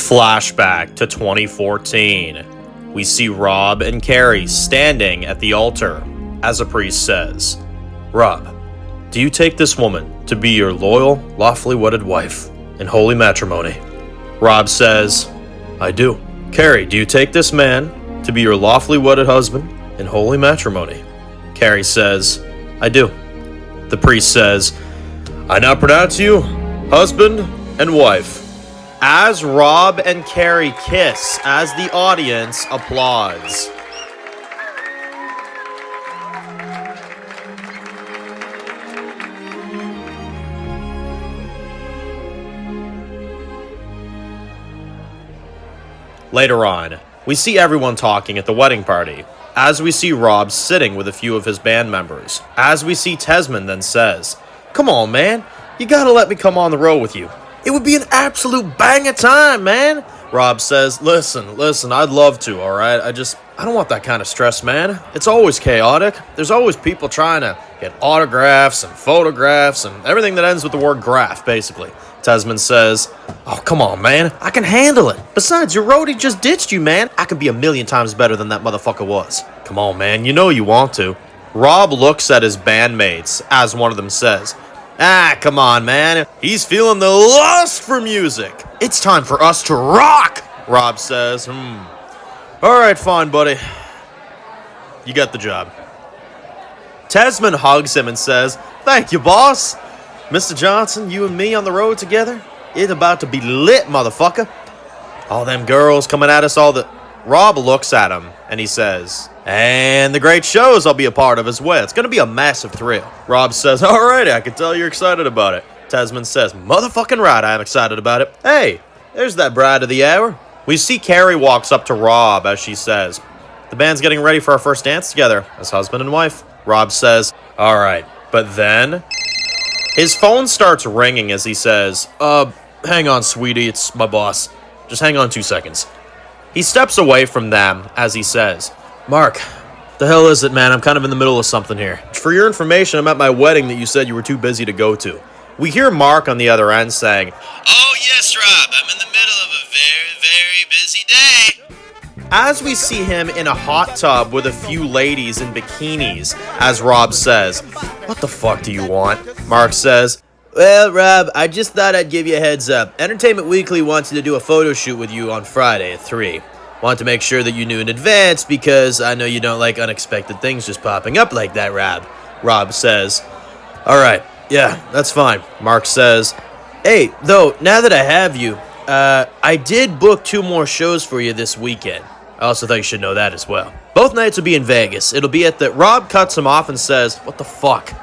Flashback to 2014. We see Rob and Carrie standing at the altar as a priest says, "Rob, do you take this woman to be your loyal, lawfully wedded wife in holy matrimony?" Rob says, "I do." "Carrie, do you take this man to be your lawfully wedded husband in holy matrimony?" Carrie says, "I do." The priest says, "I now pronounce you husband and wife." As Rob and Carrie kiss, as the audience applauds. Later on, we see everyone talking at the wedding party, as we see Rob sitting with a few of his band members. As we see Tesman then says, "Come on, man, you gotta let me come on the road with you. It would be an absolute bang of time, man." Rob says, Listen, I'd love to, alright? I don't want that kind of stress, man. It's always chaotic. There's always people trying to get autographs and photographs and everything that ends with the word graph, basically." Tesman says, "Oh, come on, man. I can handle it. Besides, your roadie just ditched you, man. I can be a million times better than that motherfucker was. Come on, man. You know you want to." Rob looks at his bandmates as one of them says, "Ah, come on, man. He's feeling the lust for music. It's time for us to rock." Rob says, "Alright, fine, buddy. You got the job." Tesman hugs him and says, "Thank you, boss. Mr. Johnson, you and me on the road together? It's about to be lit, motherfucker. All them girls coming at us, all the..." Rob looks at him and he says, "And the great shows I'll be a part of as well. It's going to be a massive thrill." Rob says, "Alrighty, I can tell you're excited about it." Tesman says, "Motherfucking right, I'm excited about it. Hey, there's that bride of the hour." We see Carrie walks up to Rob as she says, "The band's getting ready for our first dance together as husband and wife." Rob says, "Alright," but then his phone starts ringing as he says, "Hang on, sweetie, it's my boss. Just hang on 2 seconds." He steps away from them as he says, "Mark, the hell is it, man? I'm kind of in the middle of something here. For your information, I'm at my wedding that you said you were too busy to go to." We hear Mark on the other end saying, "Oh yes, Rob, I'm in the middle of a very, very busy day." As we see him in a hot tub with a few ladies in bikinis, as Rob says, "What the fuck do you want?" Mark says, "Well, Rob, I just thought I'd give you a heads up. Entertainment Weekly wants to do a photo shoot with you on Friday at 3. Want to make sure that you knew in advance because I know you don't like unexpected things just popping up like that, Rob." Rob says, "Alright, yeah, that's fine." Mark says, "Hey, though, now that I have you, I did book 2 more shows for you this weekend. I also thought you should know that as well. Both nights will be in Vegas. It'll be at the..." Rob cuts him off and says, "What the fuck?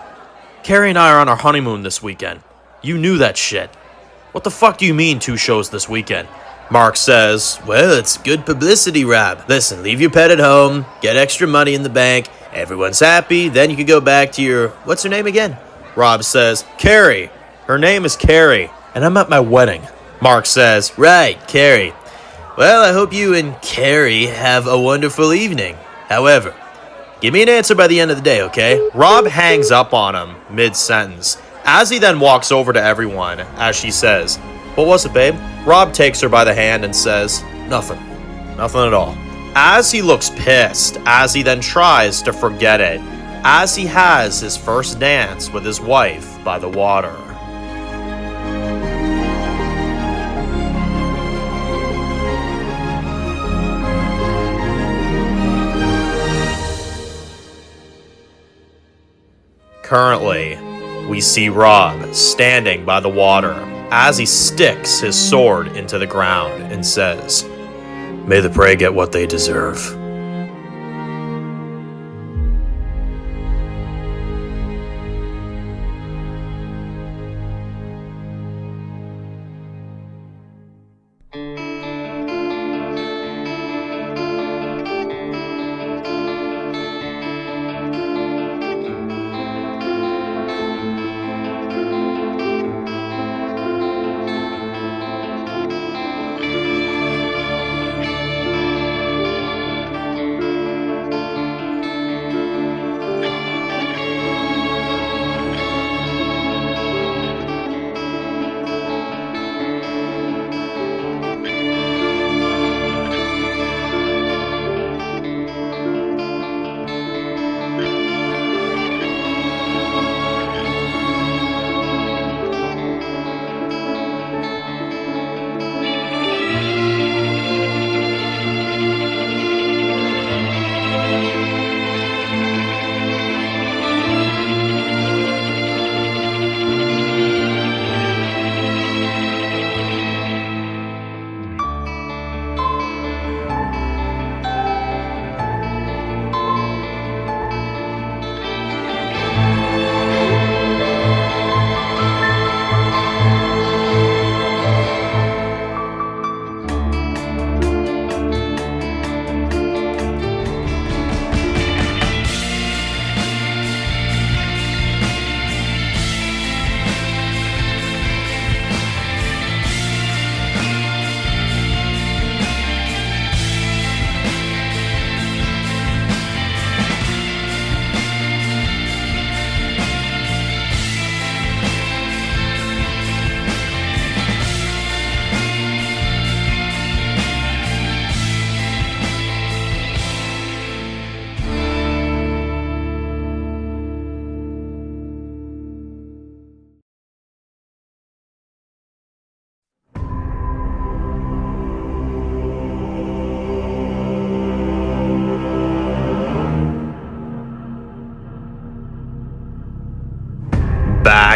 Carrie and I are on our honeymoon this weekend. You knew that shit. What the fuck do you mean 2 shows this weekend?" Mark says, "Well, it's good publicity, Rob. Listen, leave your pet at home, get extra money in the bank, everyone's happy, then you can go back to your..." What's her name again? Rob says, "Carrie. Her name is Carrie, and I'm at my wedding." Mark says, "Right, Carrie. Well, I hope you and Carrie have a wonderful evening. However, give me an answer by the end of the day, okay?" Rob hangs up on him mid-sentence, as he then walks over to everyone, as she says, "What was it, babe?" Rob takes her by the hand and says, Nothing at all." As he looks pissed, as he then tries to forget it, as he has his first dance with his wife by the water. Currently, we see Rob standing by the water as he sticks his sword into the ground and says, "May the prey get what they deserve."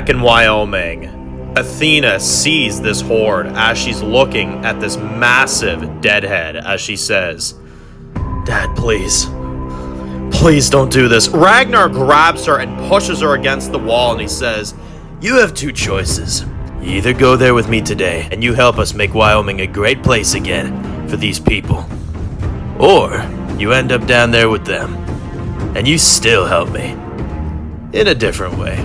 Back in Wyoming, Athena sees this horde as she's looking at this massive deadhead as she says, "Dad, please. Please don't do this." Ragnar grabs her and pushes her against the wall and he says, "You have two choices. You either go there with me today and you help us make Wyoming a great place again for these people, or you end up down there with them and you still help me in a different way."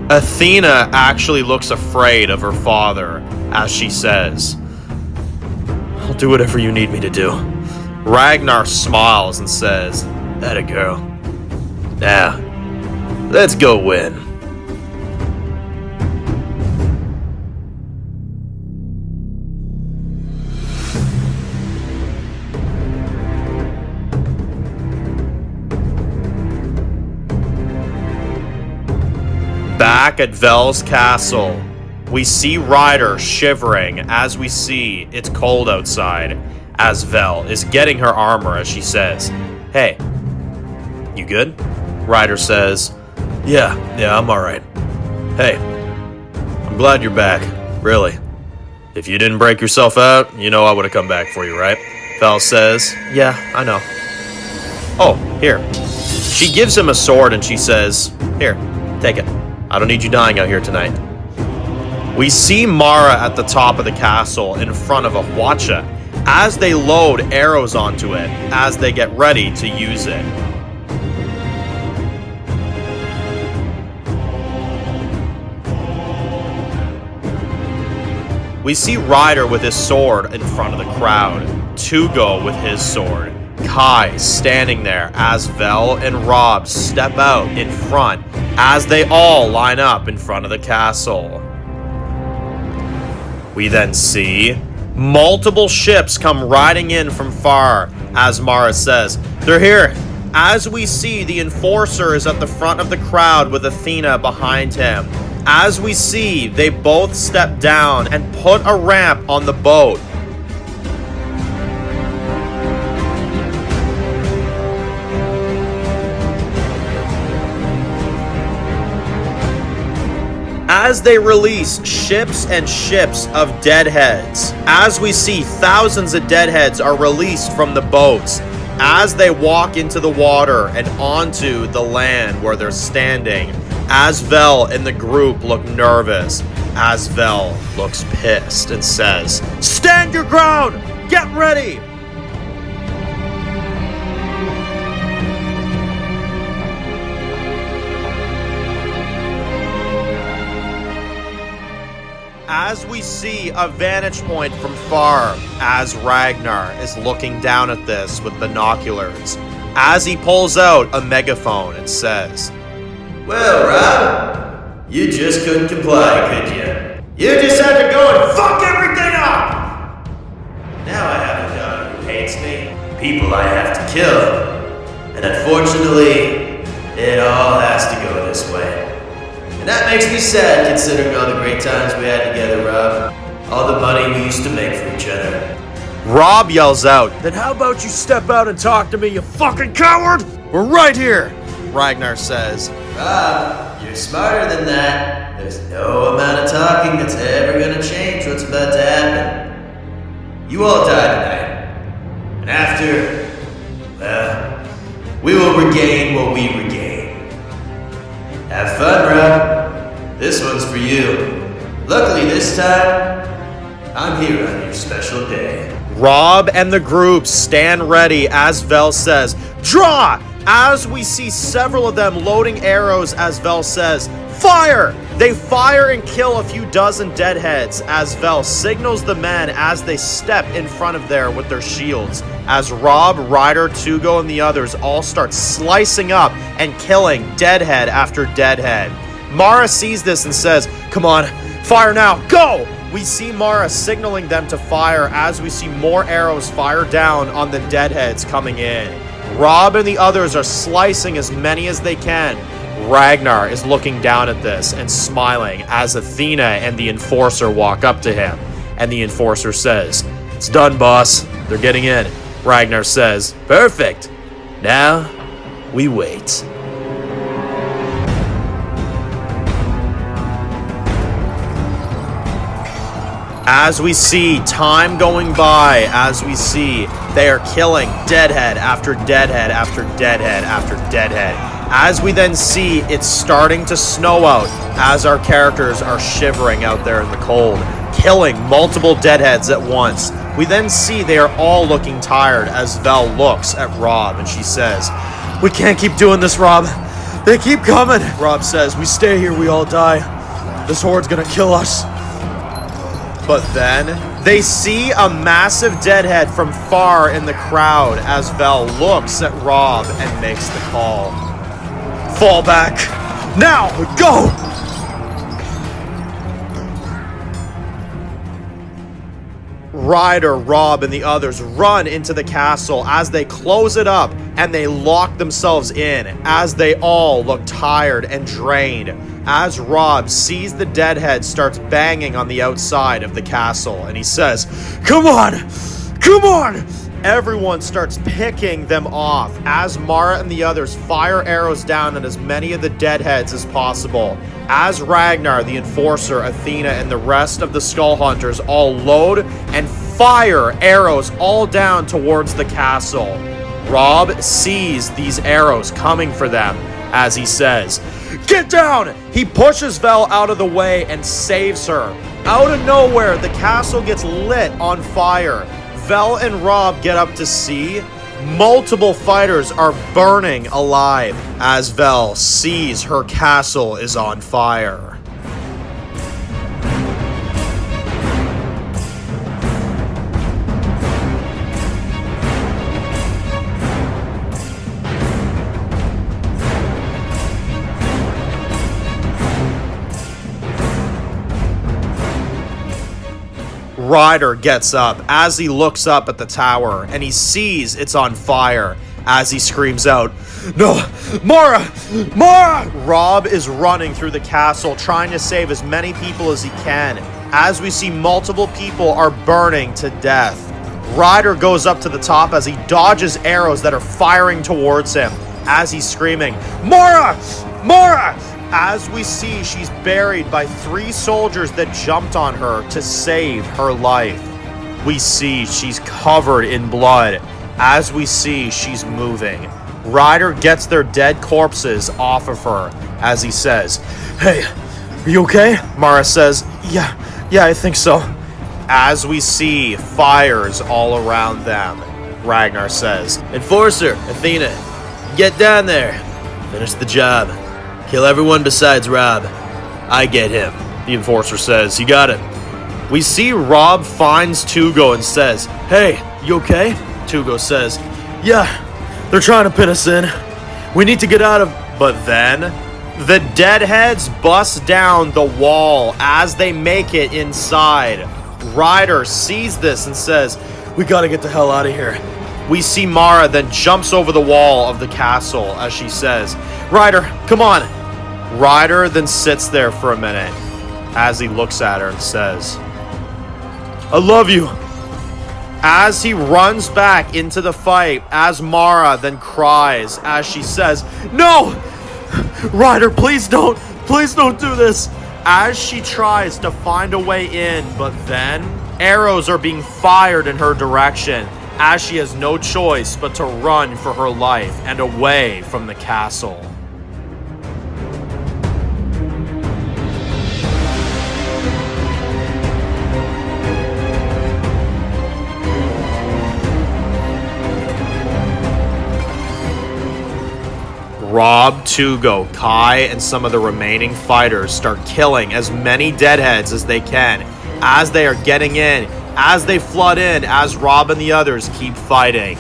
Athena actually looks afraid of her father as she says, "I'll do whatever you need me to do." Ragnar smiles and says, "That a girl. Now, let's go win." Back at Vel's castle, we see Ryder shivering as we see it's cold outside, as Vel is getting her armor as she says, "Hey, you good?" Ryder says, Yeah, I'm alright. Hey, I'm glad you're back, really. If you didn't break yourself out, you know I would have come back for you, right? Vel says, "Yeah, I know." "Oh, here." She gives him a sword and she says, "Here, take it. I don't need you dying out here tonight." We see Mara at the top of the castle in front of a Hwacha as they load arrows onto it as they get ready to use it. We see Ryder with his sword in front of the crowd, Tugo with his sword, Kai standing there as Vel and Rob step out in front as they all line up in front of the castle. We then see multiple ships come riding in from far as Mara says, "They're here." As we see the Enforcer is at the front of the crowd with Athena behind him. As we see, they both step down and put a ramp on the boat. As they release ships and ships of deadheads, as we see thousands of deadheads are released from the boats, as they walk into the water and onto the land where they're standing, as Vel and the group look nervous, as Vel looks pissed and says, "Stand your ground! Get ready!" As we see a vantage point from far, as Ragnar is looking down at this with binoculars, as he pulls out a megaphone and says, "Well, Rob, you just couldn't comply, could you? You just had to go and fuck everything up! Now I have a daughter who hates me, people I have to kill, and unfortunately, it all has to go this way. And that makes me sad considering all the great times we had together, Rob. All the money we used to make for each other." Rob yells out, "Then how about you step out and talk to me, you fucking coward? We're right here!" Ragnar says, "Rob, you're smarter than that. There's no amount of talking that's ever gonna change what's about to happen. You all die tonight. And after, well, we will regain what we regain. Have fun, Rob. This one's for you. Luckily this time, I'm here on your special day." Rob and the group stand ready as Vel says, "Draw!" As we see several of them loading arrows as Vel says, "Fire!" They fire and kill a few dozen deadheads as Vel signals the men as they step in front of there with their shields. As Rob, Ryder, Tugo, and the others all start slicing up and killing deadhead after deadhead. Mara sees this and says, "Come on, fire now, go!" We see Mara signaling them to fire as we see more arrows fire down on the deadheads coming in. Rob and the others are slicing as many as they can. Ragnar is looking down at this and smiling as Athena and the Enforcer walk up to him. And the Enforcer says, "It's done, boss. They're getting in." Ragnar says, "Perfect. Now, we wait." As we see time going by, as we see they are killing deadhead after deadhead after deadhead after deadhead. As we then see it's starting to snow out as our characters are shivering out there in the cold, killing multiple deadheads at once. We then see they are all looking tired as Vel looks at Rob and she says, "We can't keep doing this, Rob. They keep coming." Rob says, "We stay here, we all die. This horde's gonna kill us." But then they see a massive deadhead from far in the crowd as Vel looks at Rob and makes the call. "Fall back. Now, go!" Ryder, Rob, and the others run into the castle as they close it up and they lock themselves in as they all look tired and drained. As Rob sees the deadhead starts banging on the outside of the castle and he says, "Come on! Come on!" Everyone starts picking them off as Mara and the others fire arrows down at as many of the deadheads as possible. As Ragnar, the Enforcer, Athena, and the rest of the Skull Hunters all load and fire arrows all down towards the castle. Rob sees these arrows coming for them as he says, "Get down!" He pushes Vel out of the way and saves her. Out of nowhere, the castle gets lit on fire. Vel and Rob get up to see multiple fighters are burning alive as Vel sees her castle is on fire. Ryder gets up as he looks up at the tower and he sees it's on fire as he screams out, "No, Mara! Mara!" Rob is running through the castle trying to save as many people as he can as we see multiple people are burning to death. Ryder goes up to the top as he dodges arrows that are firing towards him as he's screaming, "Mara! Mara!" As we see she's buried by 3 soldiers that jumped on her to save her life. We see she's covered in blood. As we see she's moving. Ryder gets their dead corpses off of her as he says, "Hey, are you okay?" Mara says, Yeah, I think so." As we see fires all around them, Ragnar says, "Enforcer, Athena, get down there. Finish the job. Kill everyone besides Rob. I get him." The Enforcer says, "You got it." We see Rob finds Tugo and says, "Hey, you okay?" Tugo says, "Yeah, they're trying to pin us in. We need to get out of..." But then, the deadheads bust down the wall as they make it inside. Ryder sees this and says, "We gotta get the hell out of here." We see Mara then jumps over the wall of the castle as she says, "Ryder, come on." Ryder then sits there for a minute as he looks at her and says, "I love you." As he runs back into the fight, as Mara then cries as she says, "No! Ryder, please don't do this." As she tries to find a way in, but then arrows are being fired in her direction as she has no choice but to run for her life and away from the castle. Rob, Tugo, Kai, and some of the remaining fighters start killing as many deadheads as they can as they are getting in, as they flood in, as Rob and the others keep fighting.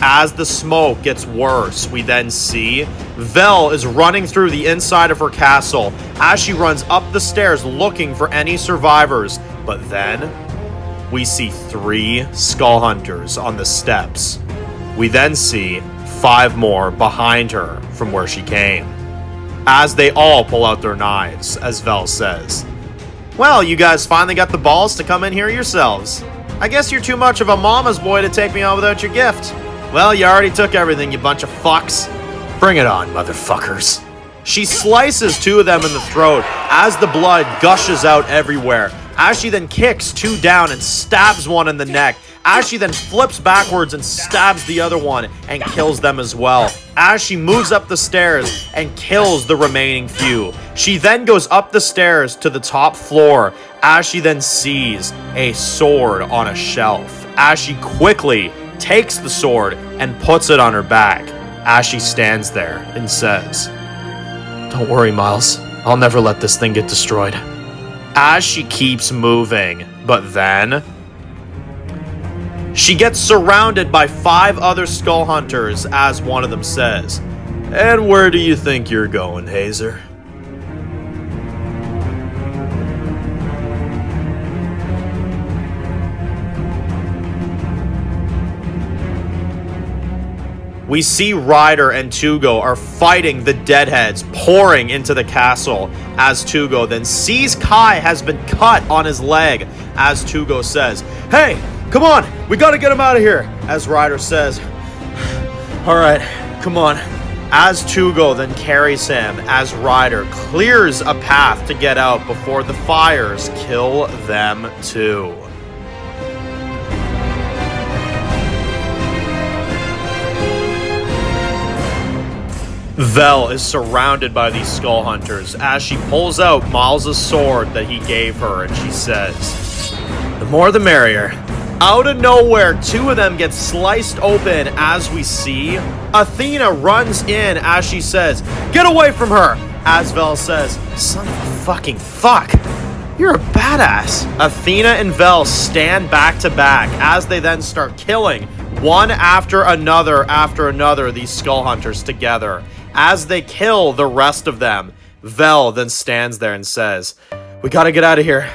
As the smoke gets worse, we then see Vel is running through the inside of her castle as she runs up the stairs looking for any survivors, but then we see 3 Skull Hunters on the steps. We then see 5 more behind her from where she came, as they all pull out their knives, as Vel says, "Well, you guys finally got the balls to come in here yourselves. I guess you're too much of a mama's boy to take me on without your gift. Well, you already took everything, you bunch of fucks. Bring it on, motherfuckers." She slices two of them in the throat as the blood gushes out everywhere, as she then kicks two down and stabs one in the neck, as she then flips backwards and stabs the other one and kills them as well, as she moves up the stairs and kills the remaining few. She then goes up the stairs to the top floor, as she then sees a sword on a shelf, as she quickly takes the sword and puts it on her back, as she stands there and says, "Don't worry, Miles. I'll never let this thing get destroyed." As she keeps moving, but then she gets surrounded by 5 other skull hunters, as one of them says, "And where do you think you're going, Hazer?" We see Ryder and Tugo are fighting the deadheads, pouring into the castle, as Tugo then sees Kai has been cut on his leg, as Tugo says, "Hey, come on, we gotta get him out of here," as Ryder says, "All right, come on," as Tugo then carries him, as Ryder clears a path to get out before the fires kill them too. Vel is surrounded by these skull hunters as she pulls out Miles' sword that he gave her, and she says, "The more the merrier." Out of nowhere, 2 of them get sliced open, as we see Athena runs in as she says, "Get away from her!" As Vel says, "Son of a fucking fuck, you're a badass." Athena and Vel stand back to back as they then start killing one after another these skull hunters together. As they kill the rest of them, Vel then stands there and says, "We gotta get out of here.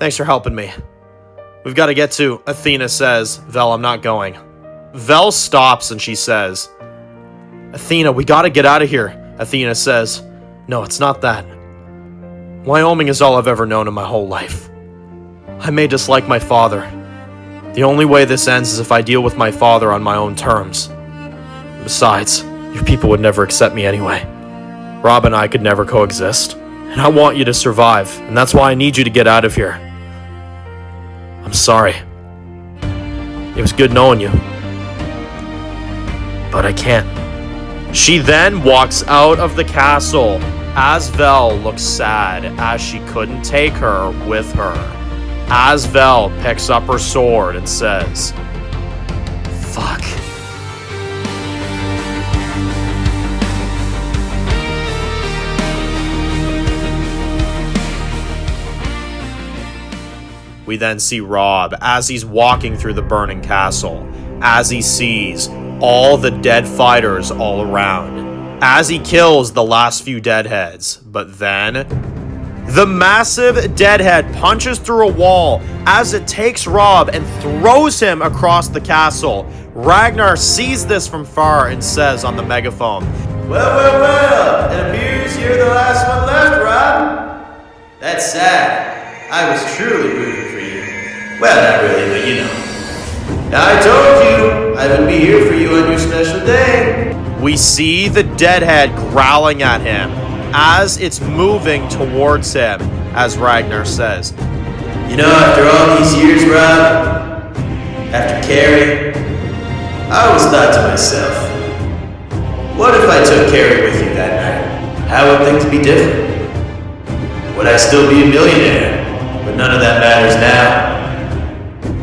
Thanks for helping me. We've got to get to," Athena says, "Vel, I'm not going." Vel stops and she says, "Athena, we gotta get out of here." Athena says, "No, it's not that. Wyoming is all I've ever known in my whole life. I may dislike my father. The only way this ends is if I deal with my father on my own terms. Besides, your people would never accept me anyway. Rob and I could never coexist. And I want you to survive, and that's why I need you to get out of here. I'm sorry. It was good knowing you. But I can't." She then walks out of the castle as Vel looks sad, as she couldn't take her with her. As Vel picks up her sword and says, "Fuck." We then see Rob as he's walking through the burning castle, as he sees all the dead fighters all around, as he kills the last few deadheads. But then the massive deadhead punches through a wall as it takes Rob and throws him across the castle. Ragnar sees this from far and says on the megaphone, well, it appears you're the last one left, Rob." That's sad. I was truly rooting for you. Well, not really, but you know. I told you I would be here for you on your special day. We see the deadhead growling at him as it's moving towards him, as Ragnar says, "You know, after all these years, Rob, after Carrie, I always thought to myself, what if I took Carrie with you that night? How would things be different? Would I still be a millionaire? But none of that matters now.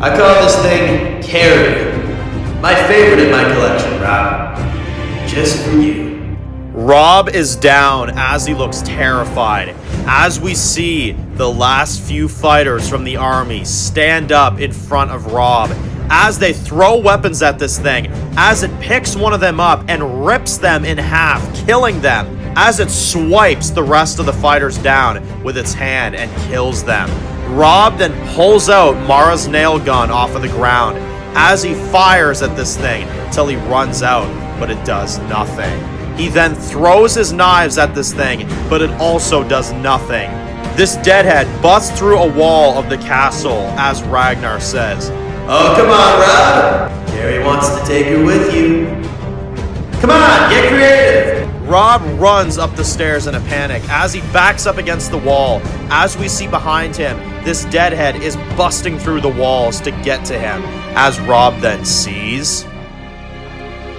I call this thing Carrie. My favorite in my collection, Rob. Just for you." Rob is down as he looks terrified, as we see the last few fighters from the army stand up in front of Rob, as they throw weapons at this thing, as it picks one of them up and rips them in half, killing them, as it swipes the rest of the fighters down with its hand and kills them. Rob then pulls out Mara's nail gun off of the ground as he fires at this thing till he runs out, but it does nothing. He then throws his knives at this thing, but it also does nothing. This deadhead busts through a wall of the castle, as Ragnar says, "Oh, come on, Rob. Carrie wants to take her with you. Come on, get creative." Rob runs up the stairs in a panic as he backs up against the wall. As we see behind him, this deadhead is busting through the walls to get to him. As Rob then sees,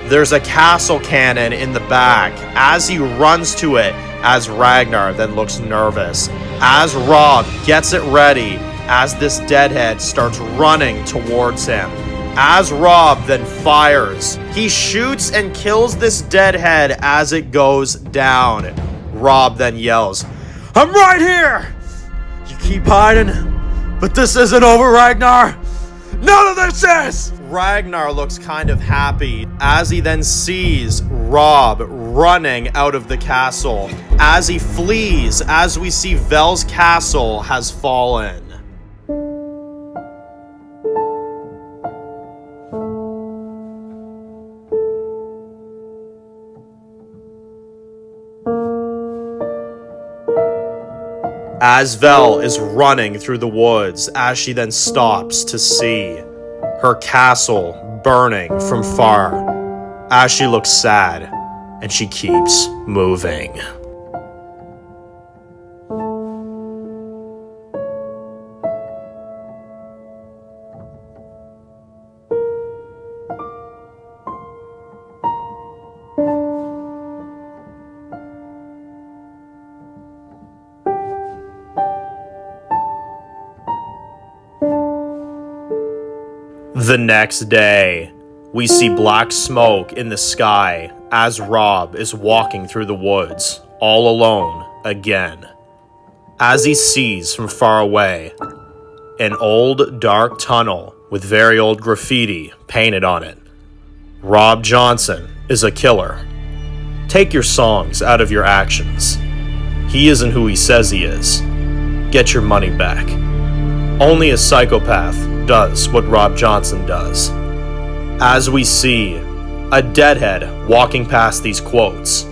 there's a castle cannon in the back. As he runs to it, as Ragnar then looks nervous. As Rob gets it ready, as this deadhead starts running towards him. As Rob then fires, he shoots and kills this deadhead as it goes down. Rob then yells, "I'm right here! You keep hiding, but this isn't over, Ragnar! None of this is!" Ragnar looks kind of happy as he then sees Rob running out of the castle. As he flees, as we see Vel's castle has fallen. As Vel is running through the woods, as she then stops to see her castle burning from far, as she looks sad, and she keeps moving. The next day, we see black smoke in the sky as Rob is walking through the woods, all alone again. As he sees from far away an old dark tunnel with very old graffiti painted on it. Rob Johnson is a killer. Take your songs out of your actions. He isn't who he says he is. Get your money back. Only a psychopath does what Rob Johnson does. As we see a deadhead walking past these quotes,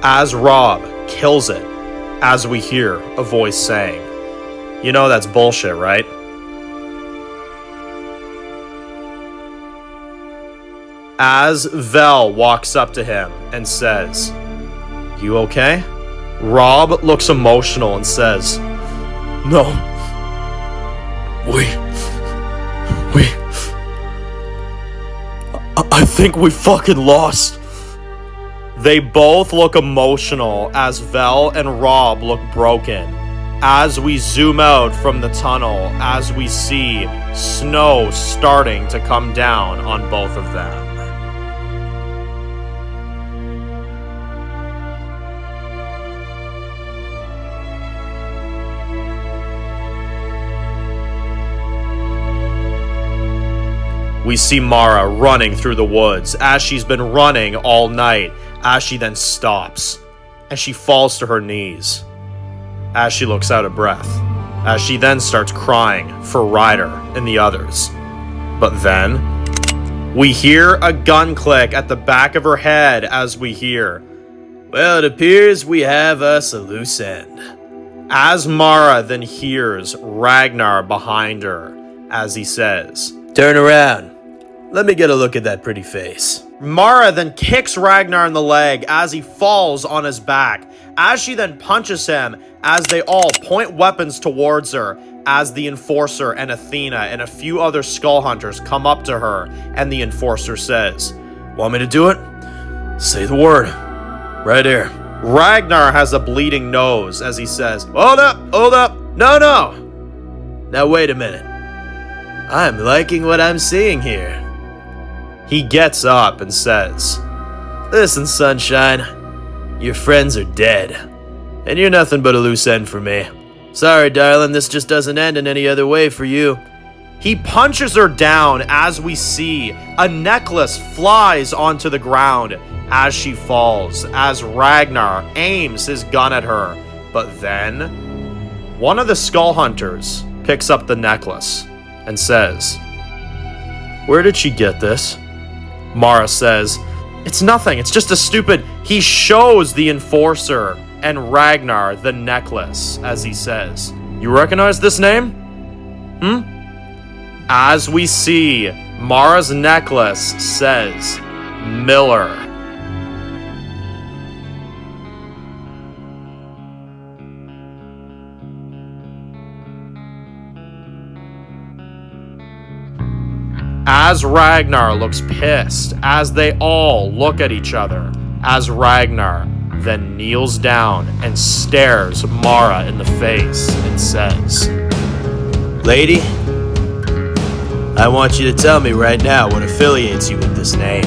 as Rob kills it, as we hear a voice saying, "You know that's bullshit, right?" As Vel walks up to him and says, "You okay?" Rob looks emotional and says, "No. I think we fucking lost." They both look emotional as Vel and Rob look broken. As we zoom out from the tunnel, as we see snow starting to come down on both of them. We see Mara running through the woods as she's been running all night, as she then stops, and she falls to her knees, as she looks out of breath, as she then starts crying for Ryder and the others. But then, we hear a gun click at the back of her head as we hear, "Well, it appears we have us a loose end." As Mara then hears Ragnar behind her, as he says, "Turn around. Let me get a look at that pretty face." Mara then kicks Ragnar in the leg as he falls on his back, as she then punches him as they all point weapons towards her, as the Enforcer and Athena and a few other Skull Hunters come up to her, and the Enforcer says, "Want me to do it? Say the word. Right here." Ragnar has a bleeding nose as he says, hold up, no. Now wait a minute. I'm liking what I'm seeing here." He gets up and says, "Listen, Sunshine, your friends are dead, and you're nothing but a loose end for me. Sorry, darling, this just doesn't end in any other way for you." He punches her down as we see a necklace flies onto the ground as she falls, as Ragnar aims his gun at her. But then, one of the Skull Hunters picks up the necklace and says, "Where did she get this?" Mara says, "It's nothing, it's just a stupid..." He shows the Enforcer and Ragnar the necklace as he says, "You recognize this name? As we see, Mara's necklace says, Miller. As Ragnar looks pissed, as they all look at each other, as Ragnar then kneels down and stares Mara in the face and says, Lady, I want you to tell me right now what affiliates you with this name.